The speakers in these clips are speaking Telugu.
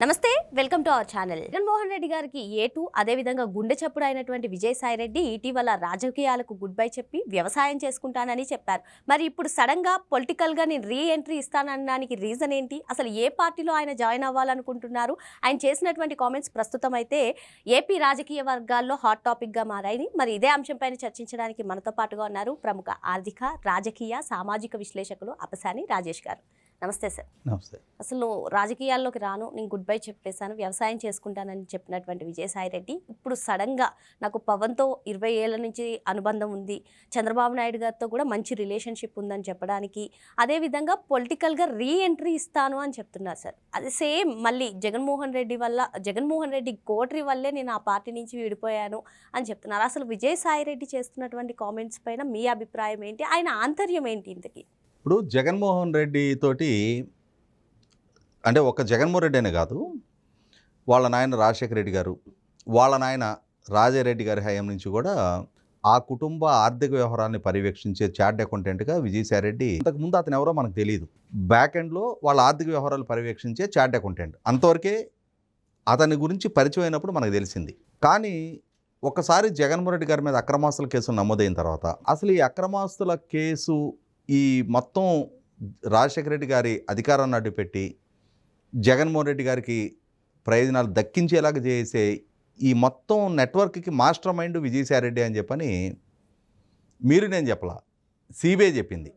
నమస్తే welcome to our channel. Jaganmohan Reddy గారికి ఏటు అదేవిధంగా గుండె చప్పుడు అయినటువంటి విజయసాయి రెడ్డి ఇటీవల రాజకీయాలకు గుడ్ బై చెప్పి వ్యవసాయం చేసుకుంటానని చెప్పారు. మరి ఇప్పుడు సడన్గా పొలిటికల్గా నేను రీ ఎంట్రీ ఇస్తాననడానికి రీజన్ ఏంటి? అసలు ఏ పార్టీలో ఆయన జాయిన్ అవ్వాలనుకుంటున్నారు? ఆయన చేసినటువంటి కామెంట్స్ ప్రస్తుతం అయితే ఏపీ రాజకీయ వర్గాల్లో హాట్ టాపిక్గా మారాయి. మరి ఇదే అంశంపైన చర్చించడానికి మనతో పాటుగా ఉన్నారు ప్రముఖ ఆర్థిక రాజకీయ సామాజిక విశ్లేషకులు అపసాని రాజేష్ గారు. నమస్తే సార్. నమస్తే. అసలు రాజకీయాల్లోకి రాను, నేను గుడ్ బై చెప్పేశాను, వ్యవసాయం చేసుకుంటానని చెప్పినటువంటి విజయసాయి రెడ్డి ఇప్పుడు సడన్గా నాకు పవన్తో 20 ఏళ్ల నుంచి అనుబంధం ఉంది, చంద్రబాబు నాయుడు గారితో కూడా మంచి రిలేషన్షిప్ ఉందని చెప్పడానికి, అదేవిధంగా పొలిటికల్గా రీ ఎంట్రీ ఇస్తాను అని చెప్తున్నారు సార్. అది సేమ్ మళ్ళీ జగన్మోహన్ రెడ్డి కోటరీ వల్లే నేను ఆ పార్టీ నుంచి విడిపోయాను అని చెప్తున్నారు. అసలు విజయసాయి రెడ్డి చేస్తున్నటువంటి కామెంట్స్ పైన మీ అభిప్రాయం ఏంటి? ఆయన ఆంతర్యం ఏంటి ఇంతకీ? ఇప్పుడు జగన్మోహన్ రెడ్డి తోటి అంటే ఒక జగన్మోహన్ రెడ్డి అనే కాదు, వాళ్ళ నాయన రాజశేఖర రెడ్డి గారు, వాళ్ళ నాయన రాజారెడ్డి గారి హయాం నుంచి కూడా ఆ కుటుంబ ఆర్థిక వ్యవహారాన్ని పర్యవేక్షించే చార్ట్ అకౌంటెంట్గా విజయసాయి రెడ్డి, అంతకుముందు అతను ఎవరో మనకు తెలియదు, బ్యాక్ ఎండ్లో వాళ్ళ ఆర్థిక వ్యవహారాలు పర్యవేక్షించే చార్ట్ అకౌంటెంట్, అంతవరకే అతని గురించి పరిచయం అయినప్పుడు మనకు తెలిసింది. కానీ ఒకసారి జగన్మోహన్ రెడ్డి గారి మీద అక్రమాస్తుల కేసులు నమోదైన తర్వాత అసలు ఈ అక్రమాస్తుల కేసు ఈ మొత్తం రాజశేఖర రెడ్డి గారి అధికారాన్ని అడ్డుపెట్టి జగన్మోహన్ రెడ్డి గారికి ప్రయోజనాలు దక్కించేలాగా చేసే ఈ మొత్తం నెట్వర్క్కి మాస్టర్ మైండ్ విజయసాయి రెడ్డి అని చెప్పని నేను చెప్పలా, సిబిఐ చెప్పింది.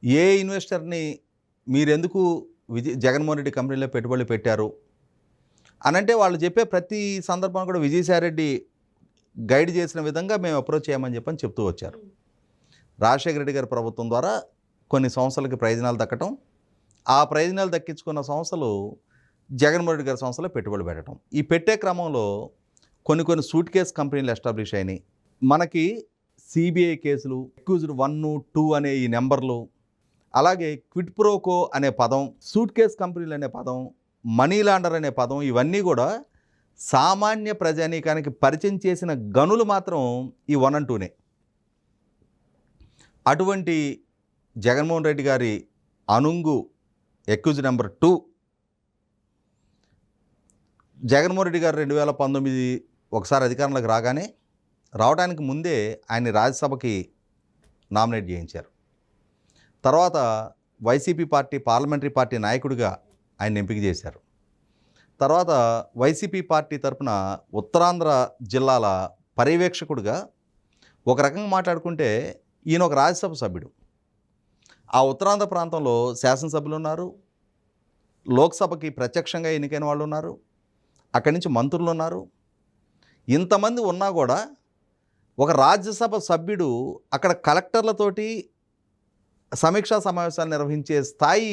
ఏ ఇన్వెస్టర్ని మీరెందుకు జగన్మోహన్ రెడ్డి కంపెనీలో పెట్టుబడులు పెట్టారు అనంటే వాళ్ళు చెప్పే ప్రతి సందర్భం కూడా విజయసాయి రెడ్డి గైడ్ చేసిన విధంగా మేము అప్రోచ్ చేయమని చెప్పని చెప్తూ వచ్చారు. రాజశేఖర రెడ్డి గారి ప్రభుత్వం ద్వారా కొన్ని సంస్థలకి ప్రయోజనాలు దక్కటం, ఆ ప్రయోజనాలు దక్కించుకున్న సంస్థలు జగన్మోహన్ రెడ్డి గారి సంస్థలో పెట్టుబడి పెట్టడం, ఈ పెట్టే క్రమంలో కొన్ని సూట్ కేస్ కంపెనీలు ఎస్టాబ్లిష్ అయినాయి. మనకి సిబిఐ కేసులు, అక్యూజ్డ్ 1, 2 అనే ఈ నెంబర్లు, అలాగే క్విడ్ ప్రోకో అనే పదం, సూట్ కేస్ కంపెనీలు అనే పదం, మనీ లాండర్ అనే పదం, ఇవన్నీ కూడా సామాన్య ప్రజానీకానికి పరిచయం చేసిన గనులు మాత్రం ఈ 1 and 2నే. అటువంటి జగన్మోహన్ రెడ్డి గారి అనుంగు ఎక్యూజ్ నెంబర్ 2 జగన్మోహన్ రెడ్డి గారు 2019 ఒకసారి అధికారంలోకి రావడానికి ముందే ఆయన్ని రాజ్యసభకి నామినేట్ చేయించారు. తర్వాత వైసీపీ పార్టీ పార్లమెంటరీ పార్టీ నాయకుడిగా ఆయన ఎంపిక చేశారు. తర్వాత వైసీపీ పార్టీ తరఫున ఉత్తరాంధ్ర జిల్లాల పర్యవేక్షకుడిగా ఒక రకంగా మాట్లాడుకుంటే ఈయన ఒక రాజ్యసభ సభ్యుడు. ఆ ఉత్తరాంధ్ర ప్రాంతంలో శాసనసభ్యులు ఉన్నారు, లోక్సభకి ప్రత్యక్షంగా ఎన్నికైన వాళ్ళు ఉన్నారు, అక్కడి నుంచి మంత్రులు ఉన్నారు. ఇంతమంది ఉన్నా కూడా ఒక రాజ్యసభ సభ్యుడు అక్కడ కలెక్టర్లతోటి సమీక్షా సమావేశాలు నిర్వహించే స్థాయి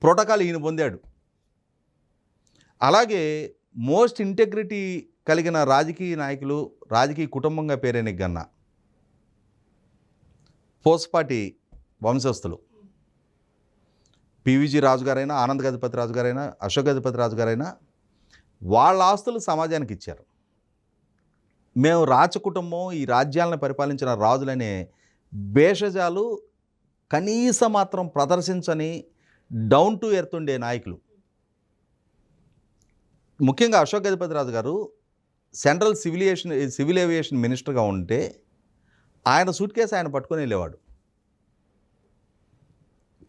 ప్రోటోకాల్ ఈయన పొందాడు. అలాగే మోస్ట్ ఇంటెగ్రిటీ కలిగిన రాజకీయ నాయకులు, రాజకీయ కుటుంబంగా పేరైన గన్న పోస్పాటి వంశస్థులు, పివిజి రాజు గారైనా, ఆనంద్ గజపతి రాజు గారైనా, అశోక్ గజపతి రాజు గారైనా వాళ్ళ ఆస్తులు సమాజానికి ఇచ్చారు. మేము రాజకుటుంబం, ఈ రాజ్యాలను పరిపాలించిన రాజులనే భేషజాలు కనీస మాత్రం ప్రదర్శించని డౌన్ టు ఎర్త్ ఉండే నాయకులు. ముఖ్యంగా అశోక్ గజపతి రాజు గారు సెంట్రల్ సివిల్ ఏవియేషన్ మినిస్టర్గా ఉంటే ఆయన సూట్ కేసు ఆయన పట్టుకొని వెళ్ళేవాడు.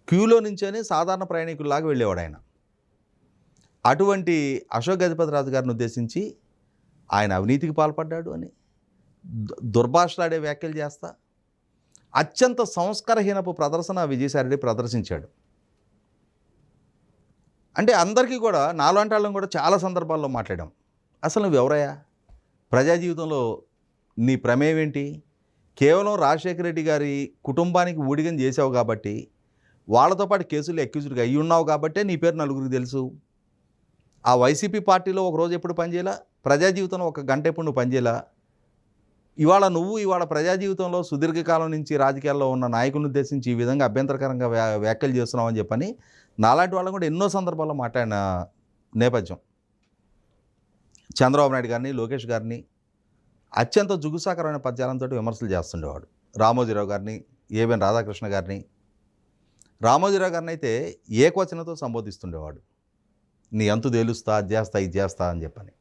క్యూలో నుంచని సాధారణ ప్రయాణికుల్లాగా వెళ్ళేవాడు ఆయన. అటువంటి అశోక్ గజపతి రాజు గారిని ఉద్దేశించి ఆయన అవినీతికి పాల్పడ్డాడు అని దుర్భాషలాడే వ్యాఖ్యలు చేస్తా అత్యంత సంస్కారహీనపు ప్రదర్శన విజయసాయి రెడ్డి ప్రదర్శించాడు. అంటే అందరికీ కూడా, నాలాంటి వాళ్ళని కూడా చాలా సందర్భాల్లో మాట్లాడాం, అసలు నువ్వు ఎవరయ్యా, ప్రజా జీవితంలో నీ ప్రమేయం ఏంటి, కేవలం రాజశేఖర రెడ్డి గారి కుటుంబానికి ఊడిగం చేసావు కాబట్టి, వాళ్ళతో పాటు కేసులు అక్యూజ్డ్గా అయ్యి ఉన్నావు కాబట్టే నీ పేరు నలుగురికి తెలుసు. ఆ వైసీపీ పార్టీలో ఒకరోజు ఎప్పుడు పనిచేయాలా, ప్రజా జీవితంలో 1 గంట ఎప్పుడు నువ్వు పనిచేయాలా, ఇవాళ ప్రజా జీవితంలో సుదీర్ఘకాలం నుంచి రాజకీయాల్లో ఉన్న నాయకులను ఉద్దేశించి ఈ విధంగా అభ్యంతరకరంగా వ్యాఖ్యలు చేస్తున్నావు అని చెప్పని నాలాంటి వాళ్ళని కూడా ఎన్నో సందర్భాల్లో మాట్లాడిన నేపథ్యం. చంద్రబాబు నాయుడు గారిని, లోకేష్ గారిని అత్యంత జుగుసాకరమైన పద్యాలంతో విమర్శలు చేస్తుండేవాడు. రామోజీరావు గారిని, ఏబిఎన్ రాధాకృష్ణ గారిని, రామోజీరావు గారిని అయితే ఏకవచనంతో సంబోధిస్తుండేవాడు. నీ అంతు తేలుస్తా, అది చేస్తా, ఇది చేస్తా అని చెప్పని.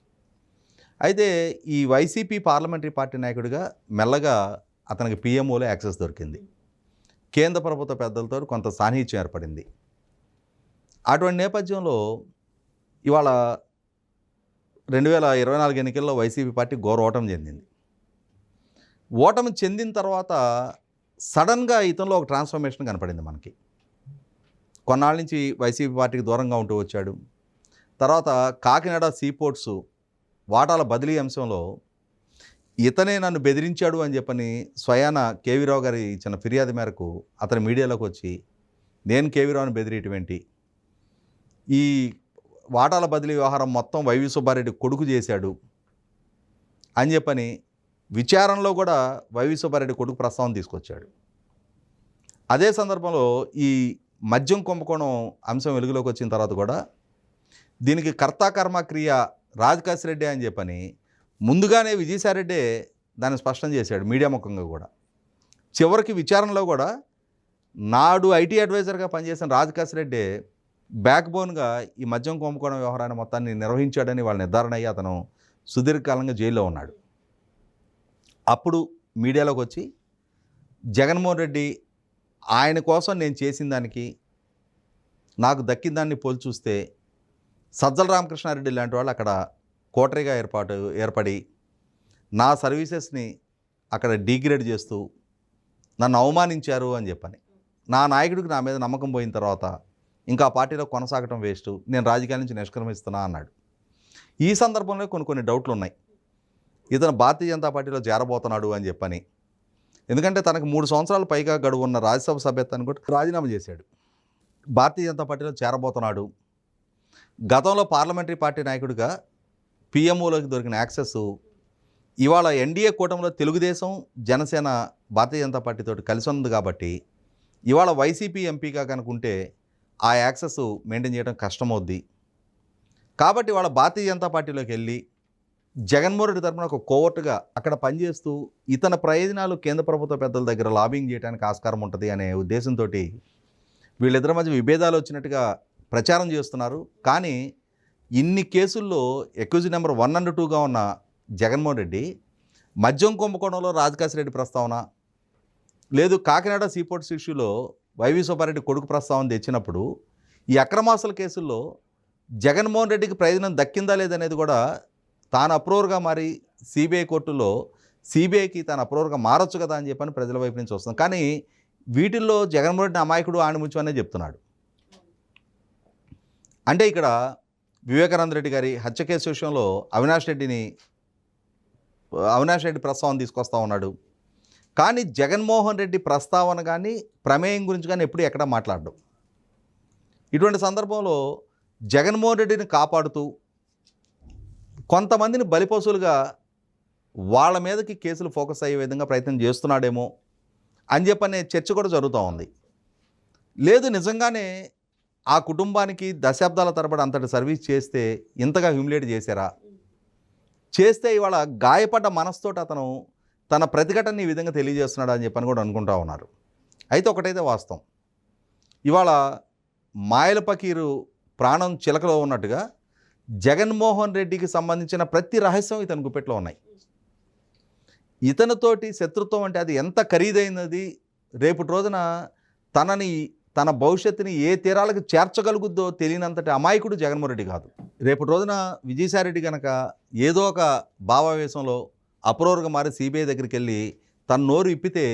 అయితే ఈ వైసీపీ పార్లమెంటరీ పార్టీ నాయకుడిగా మెల్లగా అతనికి పిఎంఓలో యాక్సెస్ దొరికింది. కేంద్ర ప్రభుత్వ పెద్దలతో కొంత సాన్నిహిత్యం ఏర్పడింది. అటువంటి నేపథ్యంలో ఇవాళ 2024 ఎన్నికల్లో వైసీపీ పార్టీ ఘోర ఓటమి చెందింది. ఓటమి చెందిన తర్వాత సడన్గా ఇతనిలో ఒక ట్రాన్స్ఫర్మేషన్ కనపడింది మనకి. కొన్నాళ్ళ నుంచి వైసీపీ పార్టీకి దూరంగా ఉంటూ వచ్చాడు. తర్వాత కాకినాడ సీపోర్ట్స్ వాటాల బదిలీ అంశంలో ఇతనే నన్ను బెదిరించాడు అని చెప్పని స్వయాన కేవీ రావు గారి ఇచ్చిన ఫిర్యాదు మేరకు అతని మీడియాలోకి వచ్చి నేను కేవీ రావుని బెదిరియటువంటి ఈ వాటాల బదిలీ వ్యవహారం మొత్తం వైవి సుబ్బారెడ్డి కొడుకు చేశాడు అని చెప్పని విచారణలో కూడా వైవి సుబ్బారెడ్డి కొడుకు ప్రస్తావన తీసుకొచ్చాడు. అదే సందర్భంలో ఈ మద్యం కుంభకోణం అంశం వెలుగులోకి వచ్చిన తర్వాత కూడా దీనికి కర్తాకర్మ క్రియ రాజకాశిరెడ్డి అని చెప్పని ముందుగానే విజయసాయిరెడ్డే దాన్ని స్పష్టం చేశాడు మీడియా ముఖంగా కూడా. చివరికి విచారణలో కూడా నాడు ఐటీ అడ్వైజర్గా పనిచేసిన రాజకాశిరెడ్డి బ్యాక్ బోన్గా ఈ మద్యం కుంభకోణం వ్యవహారాన్ని మొత్తాన్ని నిర్వహించాడని వాళ్ళ నిర్ధారణ అయ్యి అతను సుదీర్ఘకాలంగా జైల్లో ఉన్నాడు. అప్పుడు మీడియాలోకి వచ్చి జగన్మోహన్ రెడ్డి ఆయన కోసం నేను చేసిన దానికి నాకు దక్కిన దాన్ని పోల్చి చూస్తే సజ్జల రామకృష్ణారెడ్డి లాంటి వాళ్ళు అక్కడ కోటరీగా ఏర్పడి నా సర్వీసెస్ని అక్కడ డిగ్రేడ్ చేస్తూ నన్ను అవమానించారు అని చెప్పని, నా నాయకుడికి నా మీద నమ్మకం పోయిన తర్వాత ఇంకా పార్టీలో కొనసాగటం వేస్ట్, నేను రాజకీయాల నుంచి నిష్క్రమిస్తున్నా అన్నాడు. ఈ సందర్భంలో కొన్ని డౌట్లు ఉన్నాయి. ఇతను భారతీయ జనతా పార్టీలో చేరబోతున్నాడు అని చెప్పని, ఎందుకంటే తనకు 3 సంవత్సరాల పైగా గడువు ఉన్న రాజ్యసభ సభ్యత్వాన్ని కూడా రాజీనామా చేశాడు. భారతీయ జనతా పార్టీలో చేరబోతున్నాడు. గతంలో పార్లమెంటరీ పార్టీ నాయకుడిగా పిఎంఓలోకి దొరికిన యాక్సెస్ ఇవాళ ఎన్డీఏ కూటమిలో తెలుగుదేశం, జనసేన, భారతీయ జనతా పార్టీతో కలిసి ఉంది కాబట్టి ఇవాళ వైసీపీ ఎంపీగా కనుకుంటే ఆ యాక్సెస్ మెయింటైన్ చేయడం కష్టమవుద్ది. కాబట్టి వాళ్ళ భారతీయ జనతా పార్టీలోకి వెళ్ళి జగన్మోహన్ రెడ్డి తరఫున ఒక కోవర్టుగా అక్కడ పనిచేస్తూ ఇతని ప్రయోజనాలు కేంద్ర ప్రభుత్వ పెద్దల దగ్గర లాబింగ్ చేయడానికి ఆస్కారం ఉంటుంది అనే ఉద్దేశంతో వీళ్ళిద్దరి మధ్య విభేదాలు వచ్చినట్టుగా ప్రచారం చేస్తున్నారు. కానీ ఇన్ని కేసుల్లో అక్యూజ్ నెంబర్ 1 and 2గా ఉన్న జగన్మోహన్ రెడ్డి మద్యం కుంభకోణంలో రాజకాశిరెడ్డి ప్రస్తావన, లేదు కాకినాడ సీపోర్ట్స్ ఇష్యూలో వైవి సుబ్బారెడ్డి కొడుకు ప్రస్తావన తెచ్చినప్పుడు ఈ అక్రమాస్తుల కేసుల్లో జగన్మోహన్ రెడ్డికి ప్రయోజనం దక్కిందా లేదనేది కూడా తాను అప్రూవర్గా మారి సిబిఐ కోర్టులో సిబిఐకి తాను అప్రూవర్గా మారొచ్చు కదా అని చెప్పని ప్రజల వైపు నుంచి వస్తుంది. కానీ వీటిల్లో జగన్మోహన్ రెడ్డి అమాయకుడు ఆణిముచ్చు అనే చెప్తున్నాడు. అంటే ఇక్కడ వివేకానంద రెడ్డి గారి హత్య కేసు విషయంలో అవినాష్ రెడ్డి ప్రస్తావన తీసుకొస్తా ఉన్నాడు. కానీ జగన్మోహన్ రెడ్డి ప్రస్తావన కానీ ప్రమేయం గురించి కానీ ఎప్పుడు ఎక్కడా మాట్లాడడం. ఇటువంటి సందర్భంలో జగన్మోహన్ రెడ్డిని కాపాడుతూ కొంతమందిని బలిపశువులుగా వాళ్ళ మీదకి కేసులు ఫోకస్ అయ్యే విధంగా ప్రయత్నం చేస్తున్నాడేమో అని చెప్పనే చర్చ కూడా జరుగుతూ ఉంది. లేదు నిజంగానే ఆ కుటుంబానికి దశాబ్దాల తరబడి అంతటి సర్వీస్ చేస్తే ఇంతగా హ్యూమిలేట్ చేశారా, చేస్తే ఇవాళ గాయపడ్డ మనసుతోటి అతను తన ప్రతిఘటనని ఈ విధంగా తెలియజేస్తున్నాడు అని చెప్పని కూడా అనుకుంటా ఉన్నారు. అయితే ఒకటైతే వాస్తవం, ఇవాళ మాయల పకీరు ప్రాణం చిలకలో ఉన్నట్టుగా జగన్మోహన్ రెడ్డికి సంబంధించిన ప్రతి రహస్యం ఇతని గుప్పెట్లో ఉన్నాయి. ఇతనితోటి శత్రుత్వం అంటే అది ఎంత ఖరీదైనది, రేపటి రోజున తన భవిష్యత్తుని ఏ తీరాలకు చేర్చగలుగుద్దో తెలియనంతటి అమాయకుడు జగన్మోహన్ రెడ్డి కాదు. రేపటి రోజున విజయసాయిరెడ్డి కనుక ఏదో ఒక భావావేశంలో అప్రూవర్గా మారి సిబిఐ దగ్గరికి వెళ్ళి తన నోరు ఇప్పితే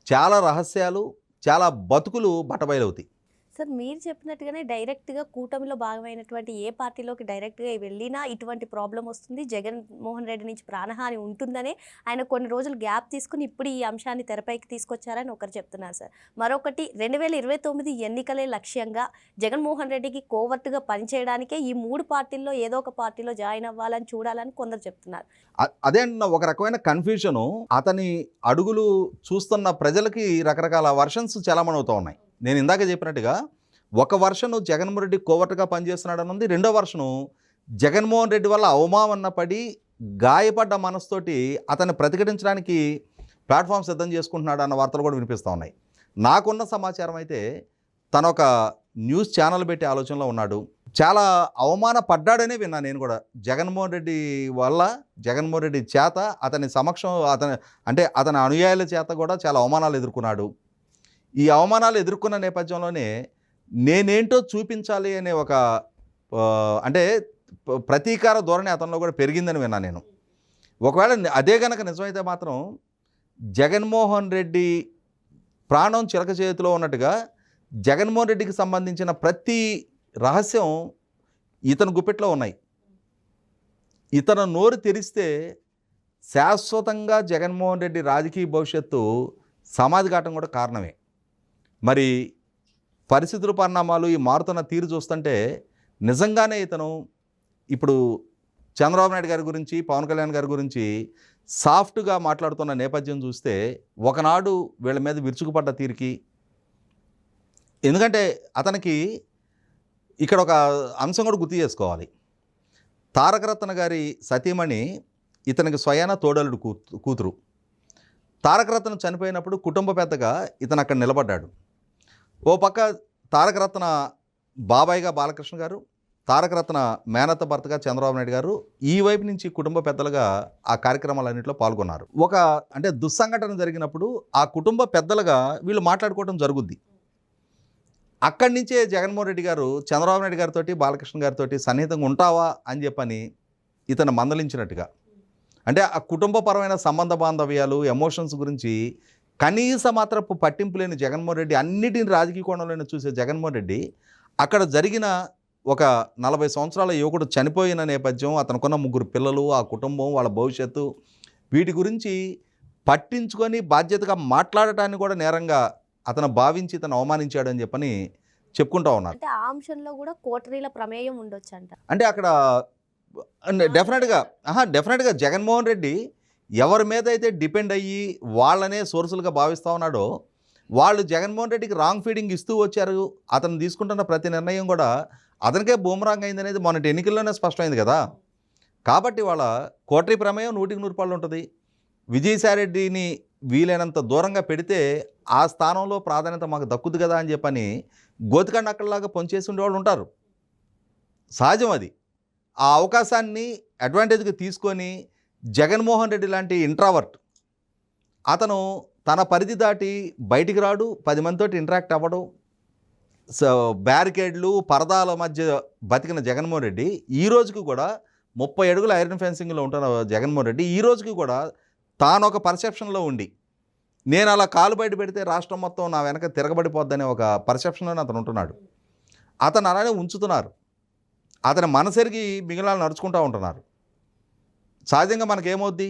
చాలా రహస్యాలు, చాలా బతుకులు బట్టబయలవుతాయి. సార్ మీరు చెప్పినట్టుగానే డైరెక్ట్గా కూటమిలో భాగమైనటువంటి ఏ పార్టీలోకి డైరెక్ట్గా వెళ్ళినా ఇటువంటి ప్రాబ్లం వస్తుంది, జగన్మోహన్ రెడ్డి నుంచి ప్రాణహాని ఉంటుందనే ఆయన కొన్ని రోజులు గ్యాప్ తీసుకుని ఇప్పుడు ఈ అంశాన్ని తెరపైకి తీసుకొచ్చారని ఒకరు చెప్తున్నారు సార్. మరొకటి 2029 ఎన్నికలే లక్ష్యంగా జగన్మోహన్ రెడ్డికి కోవర్టుగా పనిచేయడానికే ఈ 3 పార్టీల్లో ఏదో ఒక పార్టీలో జాయిన్ అవ్వాలని చూడాలని కొందరు చెప్తున్నారు. అదే ఒక రకమైన కన్ఫ్యూజను. అతని అడుగులు చూస్తున్న ప్రజలకి రకరకాల వర్షన్స్ చాలామంది అవుతూ ఉన్నాయి. నేను ఇందాక చెప్పినట్టుగా ఒక వర్షను జగన్మోహన్ రెడ్డి కోవర్టుగా పనిచేస్తున్నాడని ఉంది, రెండో వర్షను జగన్మోహన్ రెడ్డి వల్ల అవమానం పడి గాయపడ్డ మనసుతోటి అతన్ని ప్రతిఘటించడానికి ప్లాట్ఫామ్ సిద్ధం చేసుకుంటున్నాడు అన్న వార్తలు కూడా వినిపిస్తూ ఉన్నాయి. నాకున్న సమాచారం అయితే తను ఒక న్యూస్ ఛానల్ పెట్టే ఆలోచనలో ఉన్నాడు. చాలా అవమానపడ్డాడనే విన్నా నేను కూడా. జగన్మోహన్ రెడ్డి వల్ల, జగన్మోహన్ రెడ్డి చేత, అతని సమక్షం, అతని అనుయాయుల చేత కూడా చాలా అవమానాలు ఎదుర్కొన్నాడు. ఈ అవమానాలు ఎదుర్కొన్న నేపథ్యంలోనే నేనేంటో చూపించాలి అనే ఒక ప్రతీకార ధోరణి అతనిలో కూడా పెరిగిందని విన్నా నేను. ఒకవేళ అదే కనుక నిజమైతే మాత్రం జగన్మోహన్ రెడ్డి ప్రాణం చిలక చేతిలో ఉన్నట్టుగా జగన్మోహన్ రెడ్డికి సంబంధించిన ప్రతి రహస్యం ఇతని గుప్పెట్లో ఉన్నాయి. ఇతను నోరు తెరిస్తే శాశ్వతంగా జగన్మోహన్ రెడ్డి రాజకీయ భవిష్యత్తు సమాధిఘాతం కూడా కారణమే. మరి పరిస్థితుల పరిణామాలు, ఈ మారుతున్న తీరు చూస్తుంటే నిజంగానే ఇతను ఇప్పుడు చంద్రబాబు నాయుడు గారి గురించి, పవన్ కళ్యాణ్ గారి గురించి సాఫ్ట్గా మాట్లాడుతున్న నేపథ్యం చూస్తే ఒకనాడు వీళ్ళ మీద విరుచుకుపడ్డ తీరికి, ఎందుకంటే అతనికి ఇక్కడ ఒక అంశం కూడా గుర్తు చేసుకోవాలి. తారకరత్న గారి సతీమణి ఇతనికి స్వయాన తోడలుడు కూతురు. తారకరత్న చనిపోయినప్పుడు కుటుంబ పెద్దగా ఇతను అక్కడ నిలబడ్డాడు. ఓ పక్క తారకరత్న బాబాయిగా బాలకృష్ణ గారు, తారకరత్న మేనత్త భర్తగా చంద్రబాబు నాయుడు గారు ఈ వైపు నుంచి కుటుంబ పెద్దలుగా ఆ కార్యక్రమాలన్నింటిలో పాల్గొన్నారు. దుస్సంఘటన జరిగినప్పుడు ఆ కుటుంబ పెద్దలుగా వీళ్ళు మాట్లాడుకోవడం జరుగుద్ది. అక్కడి నుంచే జగన్మోహన్ రెడ్డి గారు చంద్రబాబు నాయుడు గారితో, బాలకృష్ణ గారితో సన్నిహితంగా ఉంటావా అని చెప్పని ఇతను మందలించినట్టుగా, ఆ కుటుంబపరమైన సంబంధ బాంధవ్యాలు, ఎమోషన్స్ గురించి కనీస మాత్రపు పట్టింపు లేని జగన్మోహన్ రెడ్డి, అన్నిటిని రాజకీయ కోణంలోనే చూసే జగన్మోహన్ రెడ్డి అక్కడ జరిగిన ఒక 40 సంవత్సరాల యువకుడు చనిపోయిన నేపథ్యం, అతనుకున్న 3 పిల్లలు, ఆ కుటుంబం, వాళ్ళ భవిష్యత్తు, వీటి గురించి పట్టించుకొని బాధ్యతగా మాట్లాడటాన్ని కూడా నేరంగా అతను భావించి ఇతను అవమానించాడని చెప్పని చెప్పుకుంటూ ఉన్నారు. అంటే ఆ అంశంలో కూడా కోటరీల ప్రమేయం ఉండొచ్చు అంట. అక్కడ డెఫినెట్గా జగన్మోహన్ రెడ్డి ఎవరి మీద అయితే డిపెండ్ అయ్యి వాళ్ళనే సోర్సులుగా భావిస్తూ ఉన్నాడో వాళ్ళు జగన్మోహన్ రెడ్డికి రాంగ్ ఫీడింగ్ ఇస్తూ వచ్చారు. అతను తీసుకుంటున్న ప్రతి నిర్ణయం కూడా అతనికే బూమరాంగ్ అయింది అనేది మొన్నటి ఎన్నికల్లోనే స్పష్టమైంది కదా. కాబట్టి వాళ్ళ కోటరీ ప్రమేయం 100% ఉంటుంది. విజయసాయిరెడ్డిని వీలైనంత దూరంగా పెడితే ఆ స్థానంలో ప్రాధాన్యత మాకు దక్కుదు కదా అని చెప్పని గోతికండ అక్కడలాగా పనిచేసి ఉండేవాళ్ళు ఉంటారు. సహజం అది. ఆ అవకాశాన్ని అడ్వాంటేజ్గా తీసుకొని జగన్మోహన్ రెడ్డి లాంటి ఇంట్రావర్ట్ అతను తన పరిధి దాటి బయటికి రాడు, 10 మందితో ఇంటరాక్ట్ అవ్వడు, బ్యారికేడ్లు, పరదాల మధ్య బతికిన జగన్మోహన్ రెడ్డి ఈ రోజుకి కూడా 30 అడుగుల ఐరన్ ఫెన్సింగ్లో ఉంటున్న జగన్మోహన్ రెడ్డి ఈ రోజుకి కూడా తాను ఒక పర్సెప్షన్లో ఉండి, నేను అలా కాలు బయట పెడితే రాష్ట్రం మొత్తం నా వెనక తిరగబడిపోద్దనే ఒక పర్సెప్షన్లోనే అతను ఉంటున్నాడు. అతను అలానే ఉంచుతున్నారు. అతని మనసెరిగి మిగిలిన నడుచుకుంటూ ఉంటున్నారు. సహజంగా మనకేమవుద్ది,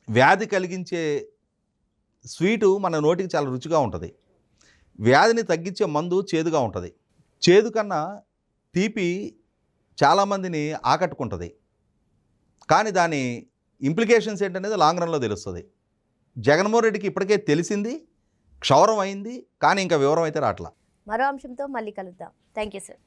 వ్యాధి కలిగించే స్వీటు మన నోటికి చాలా రుచిగా ఉంటుంది. వ్యాధిని తగ్గించే మందు చేదుగా ఉంటుంది. చేదు కన్నా తీపి చాలామందిని ఆకట్టుకుంటుంది. కానీ దాని ఇంప్లికేషన్స్ ఏంటనేది లాంగ్ రన్లో తెలుస్తుంది. జగన్మోహన్ రెడ్డికి ఇప్పటికే తెలిసింది, క్షౌరం అయింది, కానీ ఇంకా వివరం అయితే రావట్లా. మరో అంశంతో మళ్ళీ కలుద్దాం. Thank you sir.